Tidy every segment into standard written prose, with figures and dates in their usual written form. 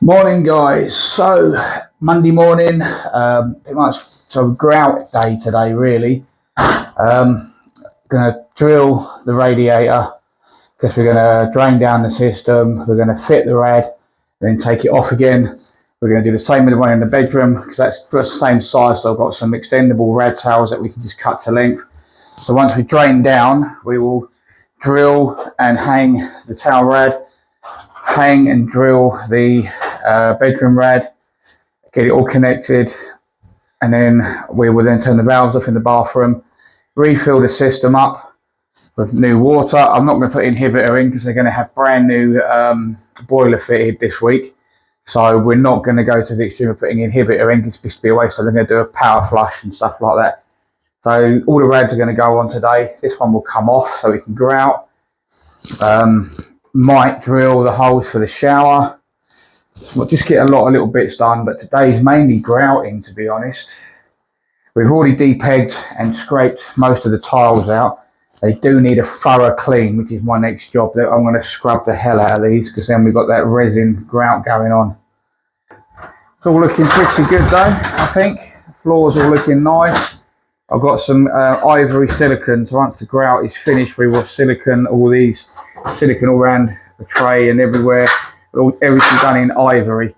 Morning guys, so Monday morning, pretty much so grout day today really. Gonna drill the radiator because we're gonna drain down the system, we're gonna fit the rad, then take it off again. We're gonna do the same with the one in the bedroom because that's just the same size, so I've got some extendable rad tails that we can just cut to length. So once we drain down, we will drill and hang the towel rad, hang and drill the bedroom rad, get it all connected, and then we will then turn the valves off in the bathroom, refill the system up with new water. I'm not going to put inhibitor in because they're going to have brand new boiler fitted this week, so we're not going to go to the extreme of putting inhibitor in. It's supposed to be a waste, so they're going to do a power flush and stuff like that. So all the rads are going to go on today. This one will come off so we can grout. Might drill the holes for the shower. We'll just get a lot of little bits done, but today's mainly grouting, to be honest. We've already de-pegged and scraped most of the tiles out. They do need a thorough clean, which is my next job. I'm going to scrub the hell out of these because then we've got that resin grout going on. It's all looking pretty good though, I think. The floor's all looking nice. I've got some ivory silicone, so once the grout is finished, we will silicone all these, silicone all around the tray and everywhere. Everything done in ivory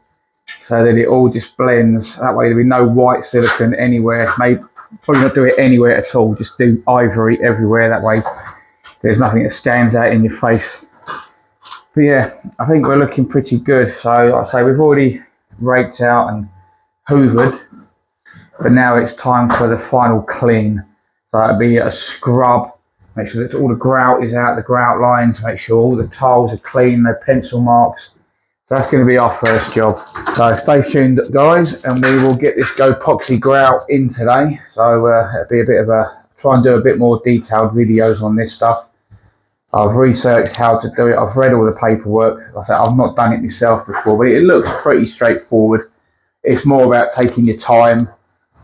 so that it all just blends. That way there'll be no white silicone anywhere. Maybe probably not do it anywhere at all, just do ivory everywhere. That way there's nothing that stands out in your face. But yeah, I think we're looking pretty good. So like I say, we've already raked out and hoovered, but now it's time for the final clean. So it'll be a scrub, make sure that all the grout is out, the grout lines, make sure all the tiles are clean, no pencil marks. So that's going to be our first job. So stay tuned guys, and we will get this Go Poxy grout in today. So it'll be a bit of a, try and do a bit more detailed videos on this stuff. I've researched how to do it. I've read all the paperwork. Like I said, I've not done it myself before, but it looks pretty straightforward. It's more about taking your time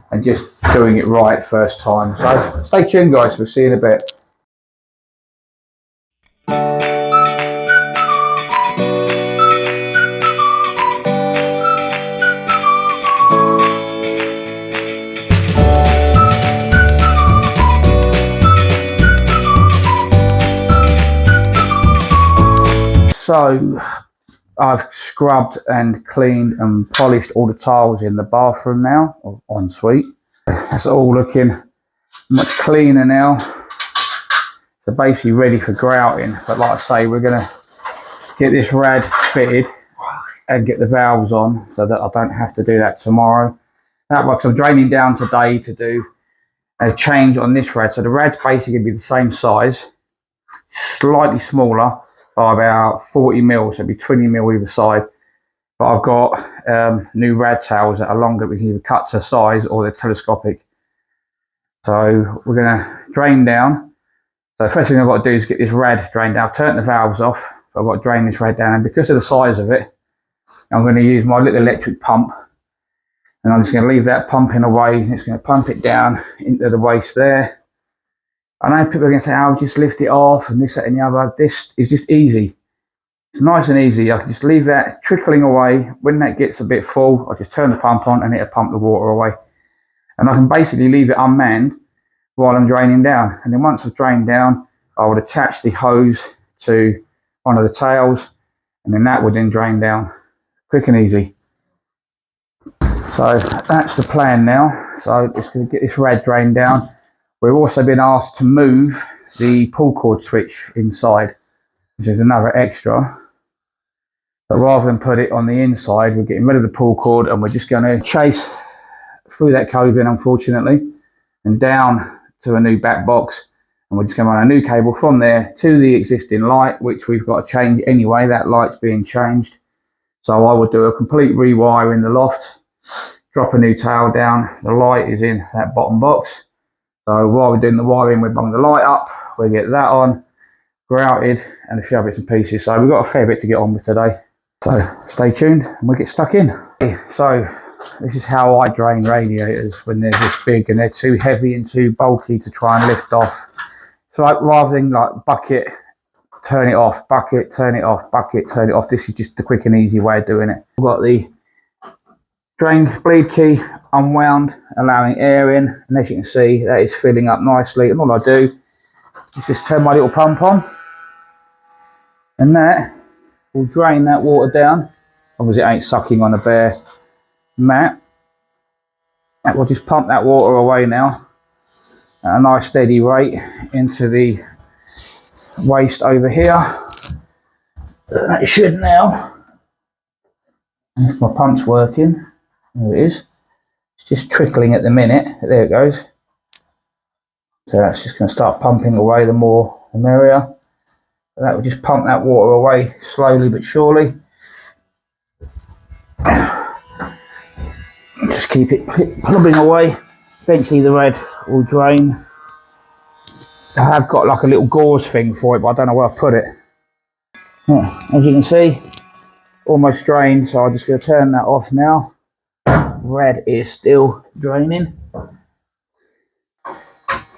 and just doing it right first time. So stay tuned guys, we'll see you in a bit. So I've scrubbed and cleaned and polished all the tiles in the bathroom now, or ensuite. That's all looking much cleaner now. So basically ready for grouting. But like I say, we're going to get this rad fitted and get the valves on so that I don't have to do that tomorrow. That way, because I'm draining down today to do a change on this rad. So the rad's basically going to be the same size, slightly smaller, by about 40 mil, so it'll be 20 mil either side. But I've got new rad tails that are longer. We can either cut to size or they're telescopic. So we're going to drain down. So the first thing I've got to do is get this rad drained out. I've turned the valves off, so I've got to drain this rad down. And because of the size of it, I'm going to use my little electric pump. And I'm just going to leave that pumping away. It's going to pump it down into the waste there. I know people are going to say, "Oh, just lift it off and this, that and the other." This is just easy. It's nice and easy. I can just leave that trickling away. When that gets a bit full, I just turn the pump on and it'll pump the water away. And I can basically leave it unmanned while I'm draining down. And then once I've drained down, I would attach the hose to one of the tails, and then that would then drain down. Quick and easy. So that's the plan now. So it's going to get this rad drained down. We've also been asked to move the pull cord switch inside, which is another extra. But rather than put it on the inside, we're getting rid of the pull cord and we're just going to chase through that cove-in, unfortunately, and down to a new back box. And we're just going to run a new cable from there to the existing light, which we've got to change anyway. That light's being changed. So I would do a complete rewire in the loft, drop a new tail down. The light is in that bottom box. So while we're doing the wiring, we bung the light up, we get that on, grouted, and a few other bits and pieces. So we've got a fair bit to get on with today. So stay tuned and we'll get stuck in. So this is how I drain radiators when they're this big and they're too heavy and too bulky to try and lift off. So like, rather than like bucket turn it off, bucket, turn it off, bucket, turn it off. This is just the quick and easy way of doing it. I've got the drain bleed key unwound, allowing air in, and as you can see, that is filling up nicely. And all I do is just turn my little pump on, and that will drain that water down. Obviously it ain't sucking on a bare mat. That will just pump that water away now at a nice steady rate into the waste over here. That should now, if my pump's working, there it is. It's just trickling at the minute. There it goes. So that's just going to start pumping away, the more the merrier. So that will just pump that water away slowly but surely. Just keep it plumbing away. Eventually the red will drain. I have got like a little gauze thing for it, but I don't know where I put it. Yeah, as you can see, almost drained, so I'm just going to turn that off now. Red is still draining.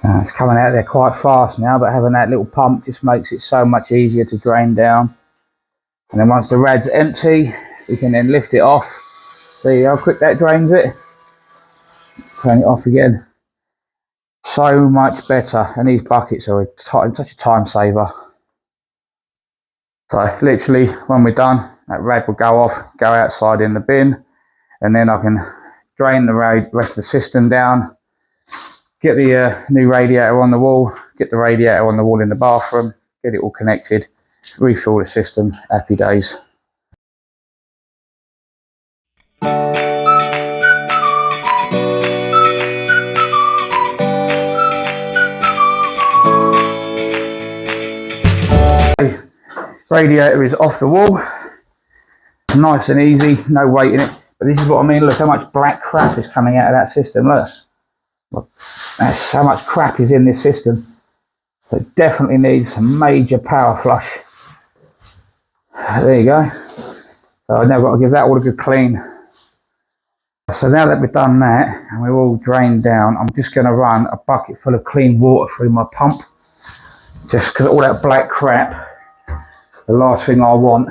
It's coming out there quite fast now, but having that little pump just makes it so much easier to drain down. And then once the red's empty, we can then lift it off. See how quick that drains it? Turn it off again. So much better, and these buckets are such a time saver. So literally when we're done, that red will go off, go outside in the bin, and then I can drain the rest of the system down, get the new radiator on the wall, get the radiator on the wall in the bathroom, get it all connected, refill the system, happy days. Radiator is off the wall, nice and easy, no weight in it. But this is what I mean, look how much black crap is coming out of that system, look. That's how much crap is in this system. So it definitely needs a major power flush. There you go. So I've now got to give that all a good clean. So now that we've done that and we're all drained down, I'm just going to run a bucket full of clean water through my pump. Just because all that black crap, the last thing I want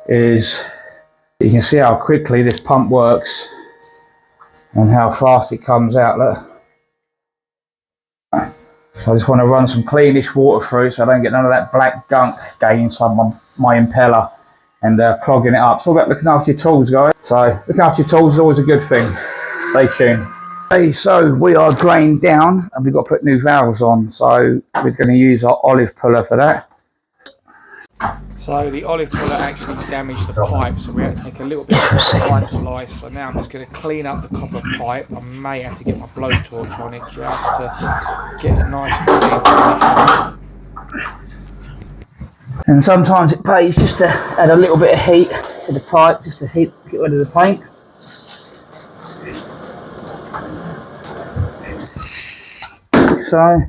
is, you can see how quickly this pump works and how fast it comes out, look. So I just want to run some cleanish water through so I don't get none of that black gunk getting inside my impeller and clogging it up. It's all about looking after your tools, guys. So looking after your tools is always a good thing. Stay tuned. Okay, so we are drained down and we've got to put new valves on. So we're going to use our olive puller for that. So the olive puller actually damaged the pipe, so we had to take a little bit of the pipe slice. So now I'm just going to clean up the copper pipe. I may have to get my blowtorch on it just to get a nice clean finish. And sometimes it pays just to add a little bit of heat to the pipe, just to get rid of the paint. So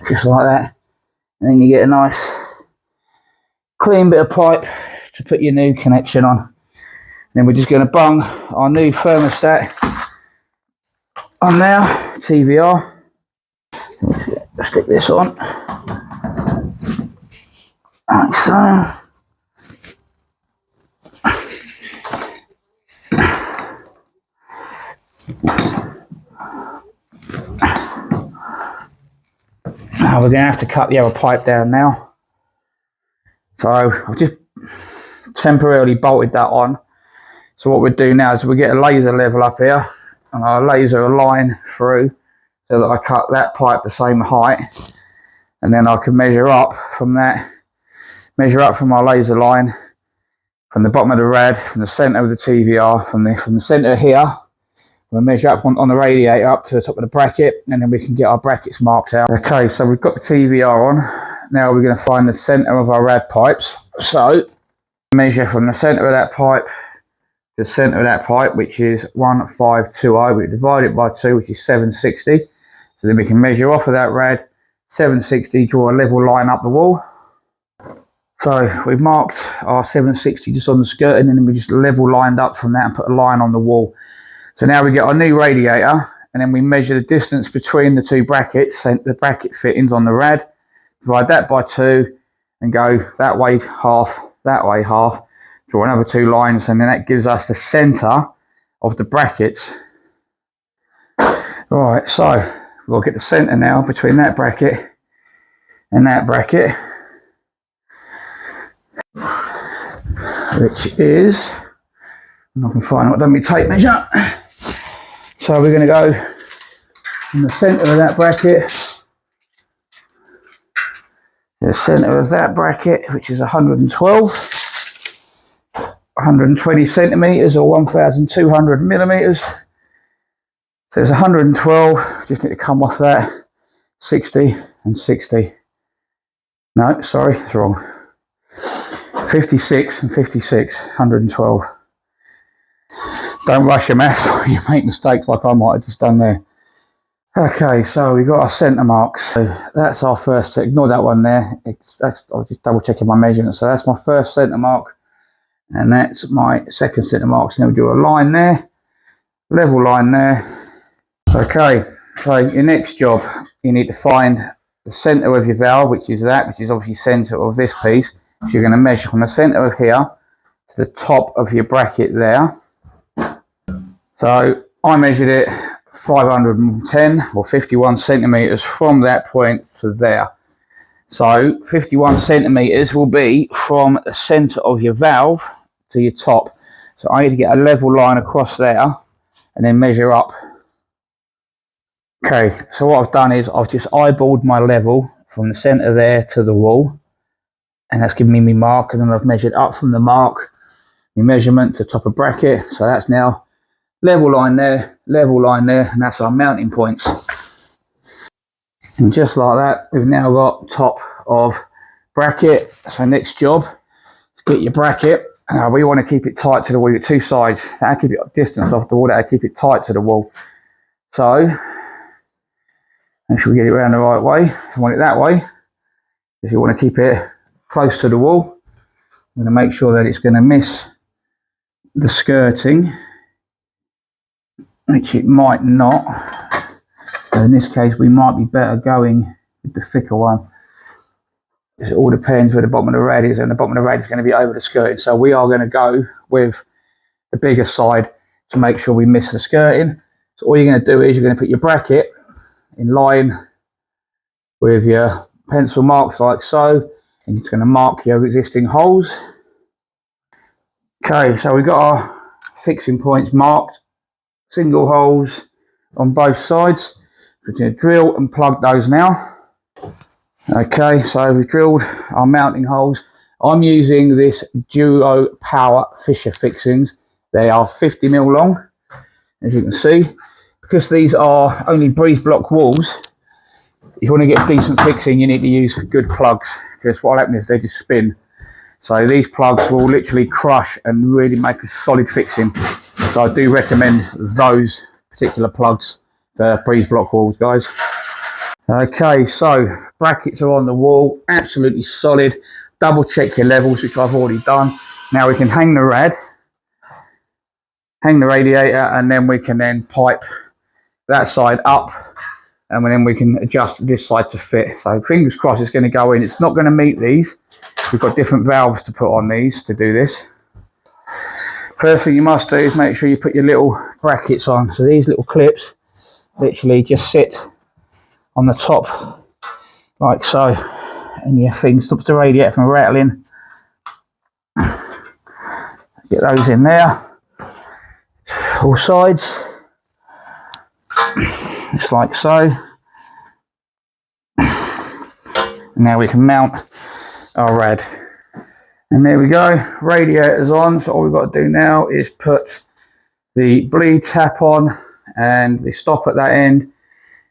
just like that, and then you get a nice clean bit of pipe to put your new connection on. And then we're just going to bung our new thermostat on now, TVR. Let's stick this on like so. Now we're going to have to cut the other pipe down now. So I've just temporarily bolted that on. So what we'll do now is we'll get a laser level up here and I'll laser a line through so that I cut that pipe the same height, and then I can measure up from that, measure up from my laser line, from the bottom of the rad, from the centre of the TVR, from the centre here. We'll measure up on the radiator up to the top of the bracket, and then we can get our brackets marked out. Okay, so we've got the TVR on. Now we're going to find the centre of our rad pipes. So measure from the centre of that pipe to the centre of that pipe, which is 1520. We divide it by 2, which is 760. So then we can measure off of that rad 760, draw a level line up the wall So we've marked our 760 just on the skirting, and then we just level lined up from that and put a line on the wall. So now we get our new radiator, and then we measure the distance between the two brackets, and the bracket fittings on the rad, divide that by 2 and go that way half, draw another 2 lines, and then that gives us the centre of the brackets. Right, so we'll get the centre now between that bracket and that bracket, which is, and I can find what done my tape measure. So we're going to go in the centre of that bracket, the centre of that bracket, which is 120 centimetres or 1,200 millimetres. So it's 112, just need to come off that, 60 and 60. No, sorry, it's wrong. 56 and 56, 112. Don't rush your maths, you make mistakes like I might have just done there. Okay, so we've got our centre marks. So that's our first, ignore that one there. I was just double checking my measurements. So that's my first centre mark, and that's my second centre mark. So now we do a line there, level line there. Okay, so your next job, you need to find the centre of your valve, which is obviously centre of this piece. So you're going to measure from the centre of here to the top of your bracket there. So I measured it 510 or 51 centimetres from that point to there. So 51 centimetres will be from the centre of your valve to your top. So I need to get a level line across there and then measure up. Okay, so what I've done is I've just eyeballed my level from the centre there to the wall, and that's given me my mark, and then I've measured up from the mark, my measurement to top of bracket. So that's now level line there, and that's our mounting points. And just like that, we've now got top of bracket. So next job is get your bracket. We want to keep it tight to the wall, 2 sides. That'll keep it distance off the wall, that'll keep it tight to the wall. So make sure we get it around the right way. If you want it that way, if you want to keep it close to the wall, I'm going to make sure that it's going to miss the skirting, which it might not. So in this case, we might be better going with the thicker one. It all depends where the bottom of the rad is, and the bottom of the rad is going to be over the skirting. So we are going to go with the bigger side to make sure we miss the skirting. So all you're going to do is you're going to put your bracket in line with your pencil marks like so, and it's going to mark your existing holes. Okay, so we've got our fixing points marked, single holes on both sides. We're going to drill and plug those now. Okay, so we've drilled our mounting holes. I'm using this Duo Power Fisher fixings. They are 50mm long, as you can see. Because these are only breeze block walls, if you want to get decent fixing, you need to use good plugs, because what will happen is they just spin. So these plugs will literally crush and really make a solid fixing. So I do recommend those particular plugs for breeze block walls, guys. Okay, so brackets are on the wall, absolutely solid. Double check your levels, which I've already done. Now we can hang the rad, hang the radiator, and then we can then pipe that side up, and then we can adjust this side to fit. So fingers crossed it's going to go in. It's not going to meet these. We've got different valves to put on these to do this. First thing you must do is make sure you put your little brackets on. So these little clips literally just sit on the top like so, and your thing stops the radiator from rattling. Get those in there, all sides, just like so. And now we can mount our rad. And there we go, radiator's on. So all we've got to do now is put the bleed tap on and the stop at that end,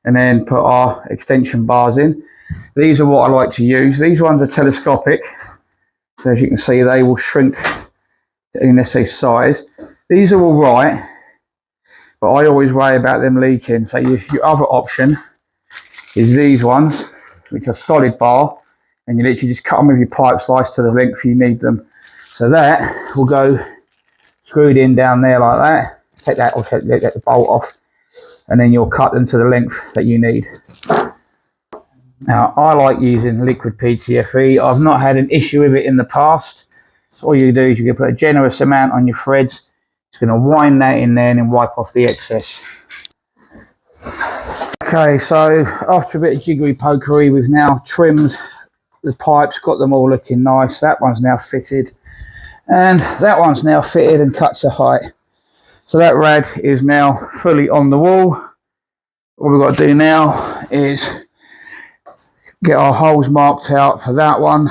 and then put our extension bars in. These are what I like to use. These ones are telescopic, so as you can see they will shrink in this size. These are all right, but I always worry about them leaking. So your other option is these ones, which are solid bar, and you literally just cut them with your pipe slice to the length you need them. So that will go screwed in down there like that. Take that off, take the bolt off, and then you'll cut them to the length that you need. Now, I like using liquid PTFE. I've not had an issue with it in the past. So all you do is you can put a generous amount on your threads. It's going to wind that in there and then wipe off the excess. Okay, so after a bit of jiggery pokery, we've now trimmed the pipes, got them all looking nice. That one's now fitted, and that one's now fitted and cut to height. So that rad is now fully on the wall. All we've got to do now is get our holes marked out for that one,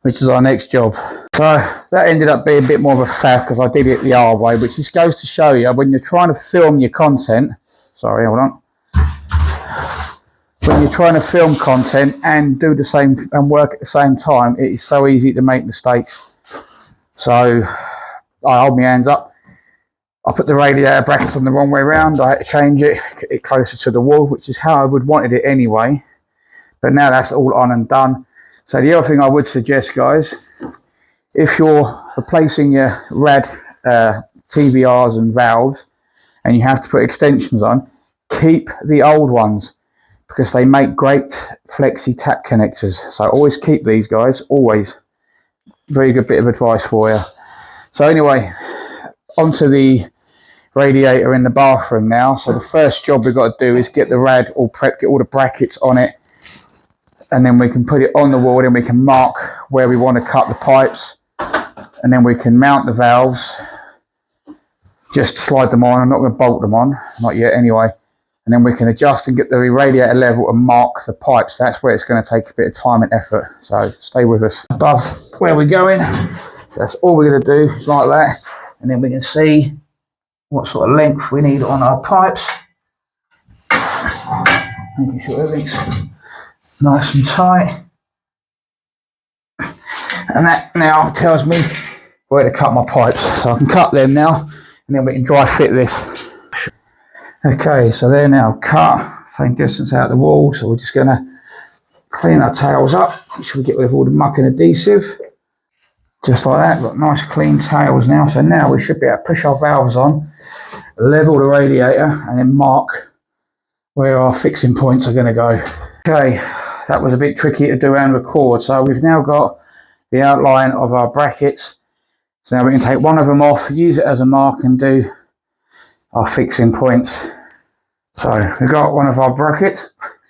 which is our next job. So that ended up being a bit more of a faff because I did it the hard way, which just goes to show you when you're trying to film your content, sorry, hold on. When you're trying to film content and do the same and work at the same time, it is so easy to make mistakes. So I hold my hands up. I put the radiator brackets on the wrong way around. I had to change it, get it closer to the wall, which is how I would wanted it anyway. But now that's all on and done. So the other thing I would suggest, guys, if you're replacing your rad TVRs and valves and you have to put extensions on, keep the old ones because they make great flexi tap connectors. So always keep these, guys, always. Very good bit of advice for you. So anyway, onto the radiator in the bathroom now. So the first job we've got to do is get the rad all prepped, get all the brackets on it, and then we can put it on the wall and we can mark where we want to cut the pipes, and then we can mount the valves, just slide them on. I'm not going to bolt them on, not yet anyway, and then we can adjust and get the radiator level and mark the pipes. That's where it's going to take a bit of time and effort, so stay with us. Above where we're going, so that's all we're going to do, is like that, and then we can see what sort of length we need on our pipes, making sure everything's nice and tight, and that now tells me where to cut my pipes, so I can cut them now and then we can dry fit this. Okay, so they're now cut, same distance out the wall, so we're just going to clean our tails up, make sure we get rid of all the muck and adhesive, just like that. Got nice clean tails now, so now we should be able to push our valves on, level the radiator, and then mark where our fixing points are going to go. Okay, that was a bit tricky to do and record, so we've now got the outline of our brackets. So now we can take one of them off, use it as a mark, and do our fixing points. So we've got one of our brackets.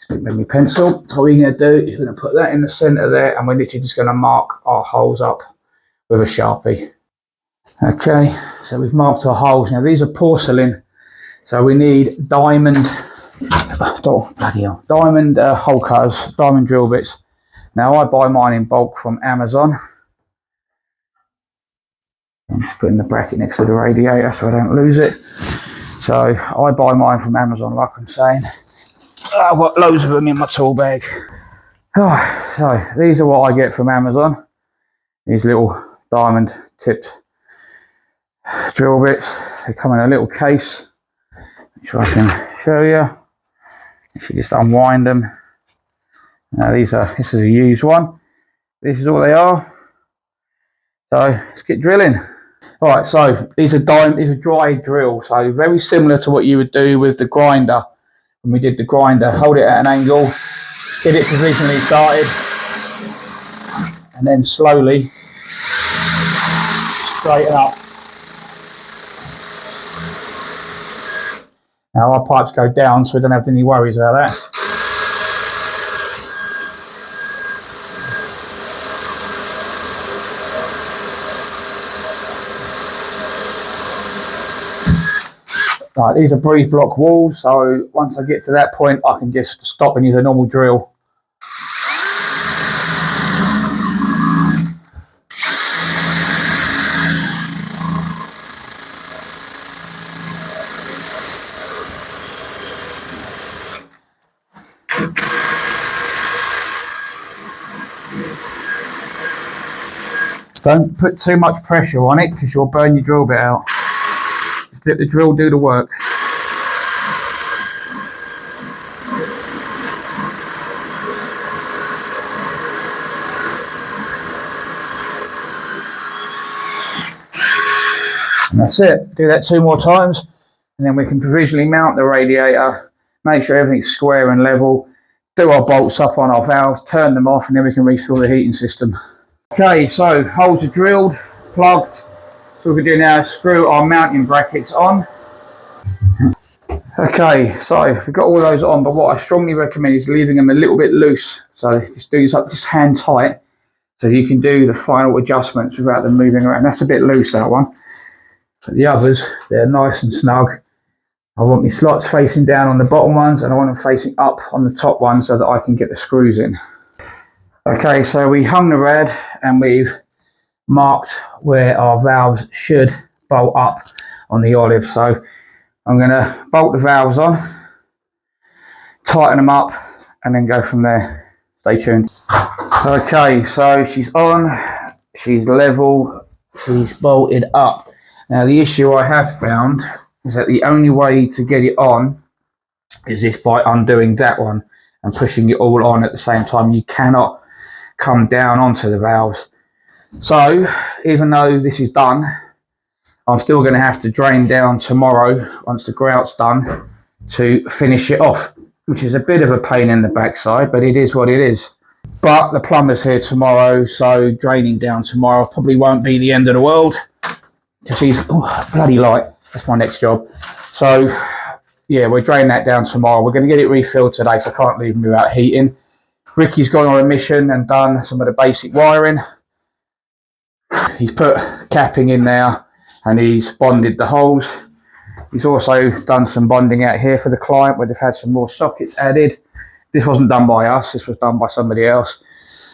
Let me pencil. So what we're going to do is we're going to put that in the centre there, and we're literally just going to mark our holes up with a Sharpie. Okay, so we've marked our holes. Now these are porcelain, so we need diamond hole cutters, diamond drill bits. Now I buy mine in bulk from Amazon. I'm just putting the bracket next to the radiator so I don't lose it. So I buy mine from Amazon, like I'm saying. I've got loads of them in my tool bag. Oh, so these are what I get from Amazon. These little diamond tipped drill bits. They come in a little case, which I can show you. If you just unwind them. Now this is a used one. This is all they are. So let's get drilling. Alright, so these are dry drill, so very similar to what you would do with the grinder. When we did the grinder, hold it at an angle, get it provisionally started, and then slowly straighten up. Now our pipes go down, so we don't have any worries about that. Right, these are breeze block walls, so once I get to that point I can just stop and use a normal drill. Don't put too much pressure on it because you'll burn your drill bit out. Just let the drill do the work. And that's it. Do that 2 more times, and then we can provisionally mount the radiator, make sure everything's square and level, do our bolts up on our valves, turn them off, and then we can refill the heating system. Okay, so holes are drilled, plugged. So what we do now is screw our mounting brackets on. Okay, so we've got all those on, but what I strongly recommend is leaving them a little bit loose. So just do this up, just hand tight, so you can do the final adjustments without them moving around. That's a bit loose, that one. But the others, they're nice and snug. I want my slots facing down on the bottom ones, and I want them facing up on the top ones so that I can get the screws in. Okay, so we hung the rad and we've marked where our valves should bolt up on the olive. So I'm going to bolt the valves on, tighten them up, and then go from there. Stay tuned. Okay, so she's on, she's level, she's bolted up. Now the issue I have found is that the only way to get it on is this, by undoing that one and pushing it all on at the same time. You cannot come down onto the valves. So even though this is done, I'm still going to have to drain down tomorrow once the grout's done to finish it off, which is a bit of a pain in the backside, but it is what it is. But the plumber's here tomorrow, so draining down tomorrow probably won't be the end of the world, because he's bloody light. That's my next job. So yeah, we'll drain that down tomorrow. We're going to get it refilled today, so I can't leave him without heating. Ricky's gone on a mission and done some of the basic wiring. He's put capping in there and he's bonded the holes. He's also done some bonding out here for the client, where they've had some more sockets added. This wasn't done by us, this was done by somebody else.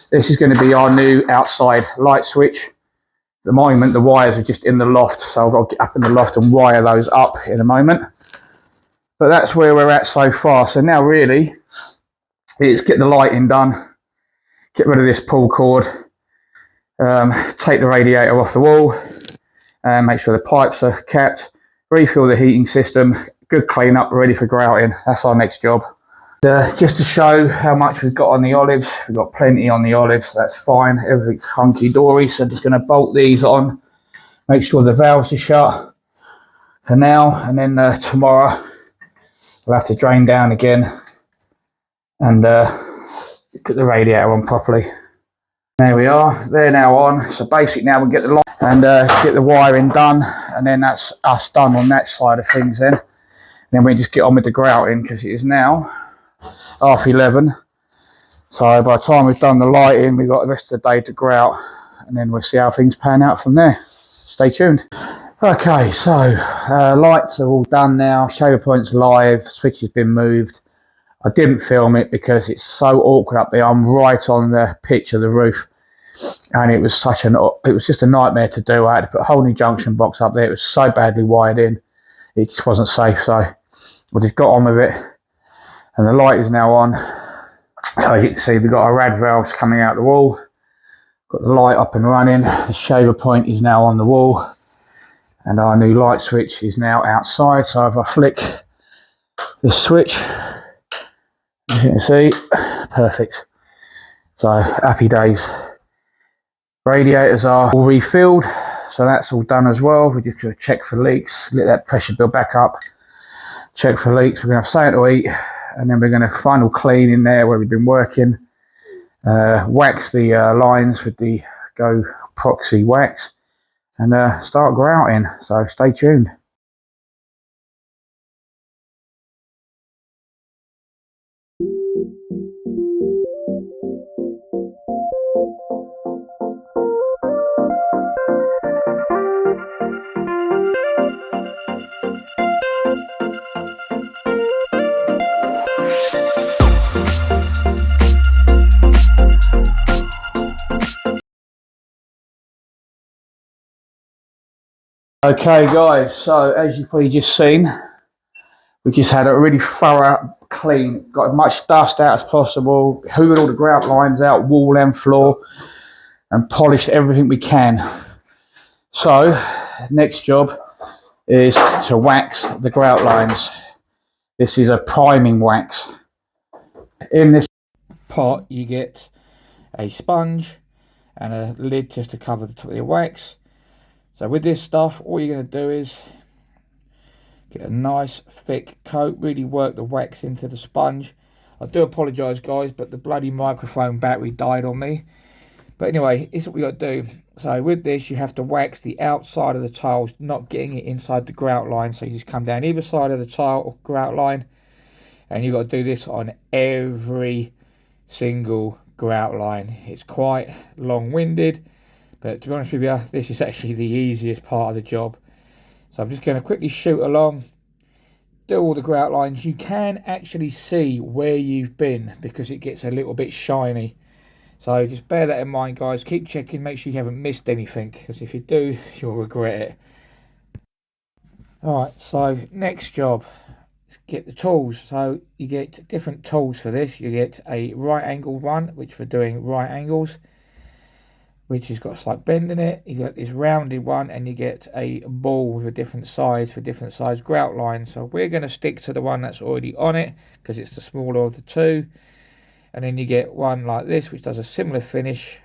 This is going to be our new outside light switch. At the moment the wires are just in the loft, so I've got to get up in the loft and wire those up in a moment. But that's where we're at so far. So now really it's get the lighting done, get rid of this pull cord, take the radiator off the wall, and make sure the pipes are capped, refill the heating system, good clean up, ready for grouting. That's our next job. Just to show how much we've got on the olives, we've got plenty on the olives, that's fine, everything's hunky-dory. So I'm just going to bolt these on, make sure the valves are shut for now, and then tomorrow we'll have to drain down again and get the radiator on properly. There we are, they're now on. So basic now, we'll get the light and get the wiring done, and then that's us done on that side of things then. And then we just get on with the grouting, because it is now 11:30. So by the time we've done the lighting, we've got the rest of the day to grout, and then we'll see how things pan out from there. Stay tuned. Okay, so lights are all done now, shaver point's live, switch has been moved. I didn't film it because it's so awkward up there. I'm right on the pitch of the roof, and it was just a nightmare to do. I had to put a whole new junction box up there. It was so badly wired in, it just wasn't safe. So I just got on with it, and the light is now on. So as you can see, we've got our rad valves coming out the wall, got the light up and running. The shaver point is now on the wall, and our new light switch is now outside. So if I flick the switch, as you can see, perfect. So happy days. Radiators are all refilled, so that's all done as well. We just going to check for leaks, let that pressure build back up, check for leaks. We're going to have something to eat, and then we're going to final clean in there where we've been working, wax the lines with the Go Proxy wax, and start grouting. So stay tuned. Okay guys, so as you've probably just seen, we just had a really thorough clean, got as much dust out as possible, hoovered all the grout lines out, wall and floor, and polished everything we can. So next job is to wax the grout lines. This is a priming wax. In this pot you get a sponge and a lid just to cover the top of your wax. So with this stuff, all you're going to do is get a nice thick coat, really work the wax into the sponge. I do apologise guys, but the bloody microphone battery died on me. But anyway, this is what we got to do. So with this, you have to wax the outside of the tiles, not getting it inside the grout line. So you just come down either side of the tile or grout line, and you've got to do this on every single grout line. It's quite long-winded, but to be honest with you, this is actually the easiest part of the job. So I'm just going to quickly shoot along, do all the grout lines. You can actually see where you've been because it gets a little bit shiny. So just bear that in mind guys, keep checking, make sure you haven't missed anything, because if you do, you'll regret it. Alright, so next job, get the tools. So you get different tools for this. You get a right angled one, which for doing right angles, which has got a slight bend in it. You got this rounded one, and you get a ball with a different size for different size grout lines. So we're going to stick to the one that's already on it because it's the smaller of the two. And then you get one like this, which does a similar finish.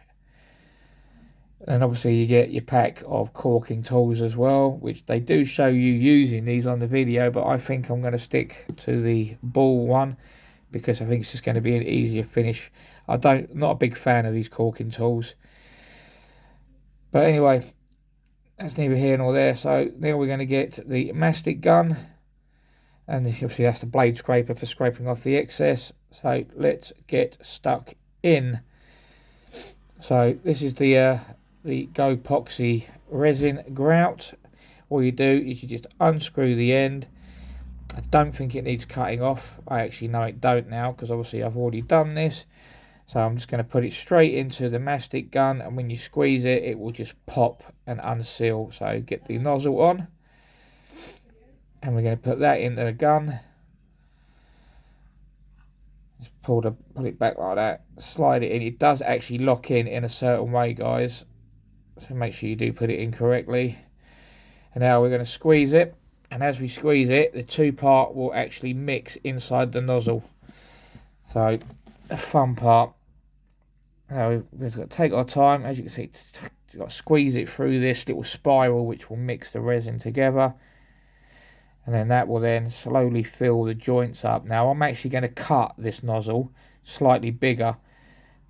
And obviously you get your pack of caulking tools as well, which they do show you using these on the video, but I think I'm going to stick to the ball one because I think it's just going to be an easier finish. Not a big fan of these caulking tools. But anyway, that's neither here nor there. So then we're going to get the mastic gun. And obviously that's the blade scraper for scraping off the excess. So let's get stuck in. So this is the Go Epoxy resin grout. All you do is you just unscrew the end. I don't think it needs cutting off. I actually know it don't now because obviously I've already done this. So I'm just going to put it straight into the mastic gun, and when you squeeze it, it will just pop and unseal. So get the nozzle on. And we're going to put that into the gun. Just pull it back like that. Slide it in. It does actually lock in a certain way, guys. So make sure you do put it in correctly. And now we're going to squeeze it. And as we squeeze it, the two part will actually mix inside the nozzle. So the fun part. Now we've got to take our time. As you can see, it's got to squeeze it through this little spiral, which will mix the resin together. And then that will then slowly fill the joints up. Now I'm actually going to cut this nozzle slightly bigger,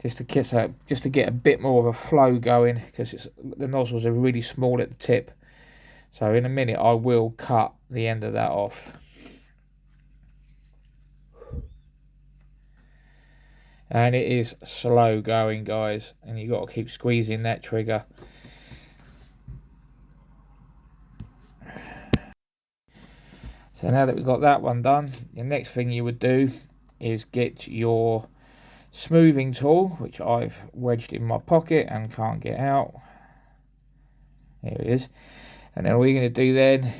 just to get a bit more of a flow going, because the nozzles are really small at the tip. So in a minute I will cut the end of that off. And it is slow going, guys, and you've got to keep squeezing that trigger. So now that we've got that one done, the next thing you would do is get your smoothing tool, which I've wedged in my pocket and can't get out. There it is. And then all you're going to do then,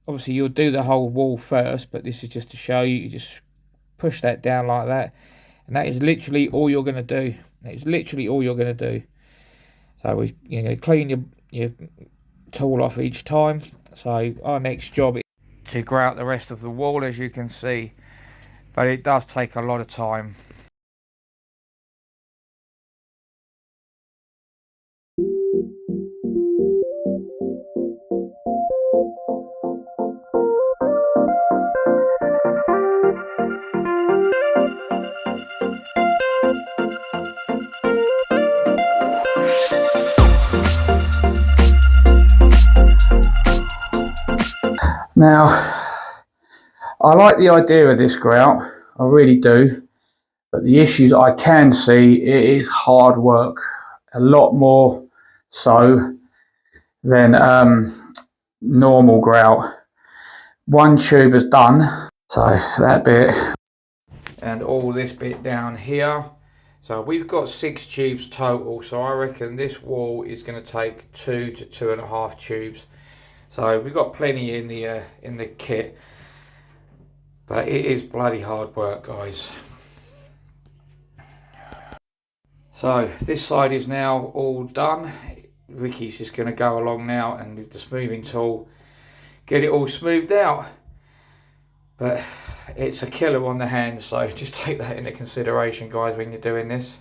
obviously you'll do the whole wall first, but this is just to show you. You just push that down like that, and that is literally all you're going to do. That is literally all you're going to do. So you're going to clean your tool off each time. So our next job is to grout the rest of the wall, as you can see, but it does take a lot of time. Now, I like the idea of this grout, I really do, but the issues I can see, it is hard work, a lot more so than normal grout. One tube is done, so that bit, and all this bit down here. So we've got 6 tubes total, so I reckon this wall is going to take 2 to 2.5 tubes. So we've got plenty in the kit, but it is bloody hard work, guys. So this side is now all done. Ricky's just going to go along now and with the smoothing tool get it all smoothed out. But it's a killer on the hands, so just take that into consideration, guys, when you're doing this.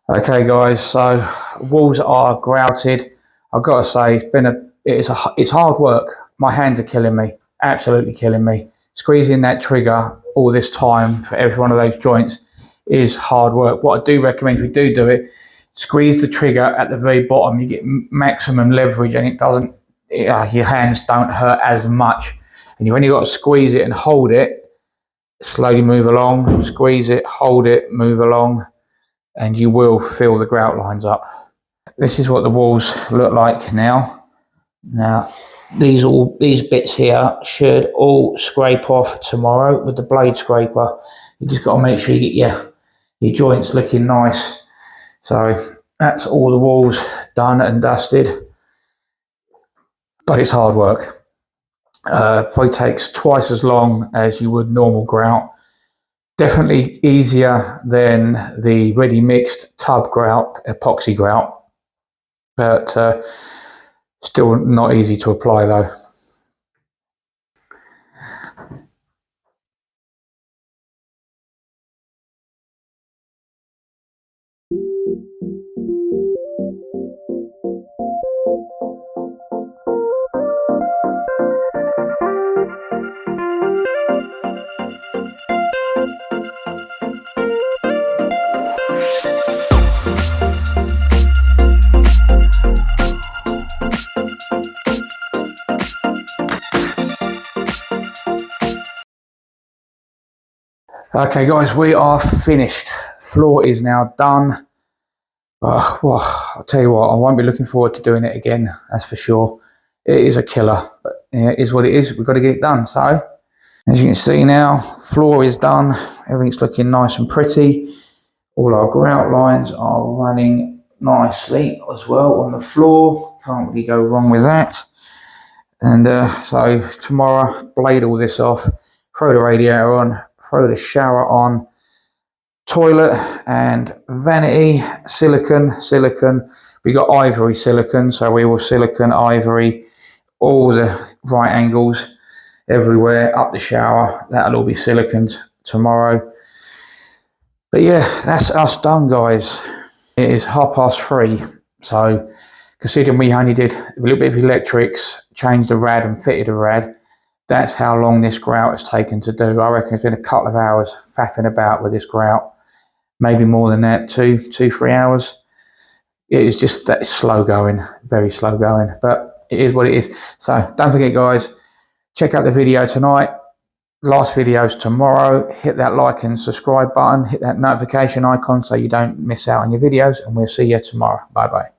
Okay guys, so walls are grouted. I've got to say it's hard work. My hands are killing me, absolutely killing me. Squeezing that trigger all this time for every one of those joints is hard work. What I do recommend, if you do it, squeeze the trigger at the very bottom. You get maximum leverage, and it doesn't. Your hands don't hurt as much. And you've only got to squeeze it and hold it. Slowly move along. Squeeze it, hold it, move along, and you will fill the grout lines up. This is what the walls look like now. Now, these bits here should all scrape off tomorrow with the blade scraper. You just got to make sure you get your joints looking nice. So that's all the walls done and dusted. But it's hard work. Probably takes twice as long as you would normal grout. Definitely easier than the ready mixed tub grout, epoxy grout. But still not easy to apply though. Okay guys, we are finished. Floor is now done. Well, I'll tell you what, I won't be looking forward to doing it again, that's for sure. It is a killer, but it is what it is. We've got to get it done. So, as you can see now, floor is done. Everything's looking nice and pretty. All our grout lines are running nicely as well on the floor. Can't really go wrong with that. And so tomorrow, blade all this off, throw the radiator on, throw the shower on, toilet and vanity, silicon. We got ivory silicon, so we will silicon ivory all the right angles everywhere up the shower. That'll all be siliconed tomorrow. But yeah, that's us done, guys. It is 3:30, so considering we only did a little bit of electrics, changed the rad and fitted a rad, that's how long this grout has taken to do. I reckon it's been a couple of hours faffing about with this grout. Maybe more than that, 3 hours. It is just that slow going, very slow going, but it is what it is. So don't forget guys, check out the video tonight. Last video's tomorrow. Hit that like and subscribe button, hit that notification icon so you don't miss out on your videos, and we'll see you tomorrow. Bye bye.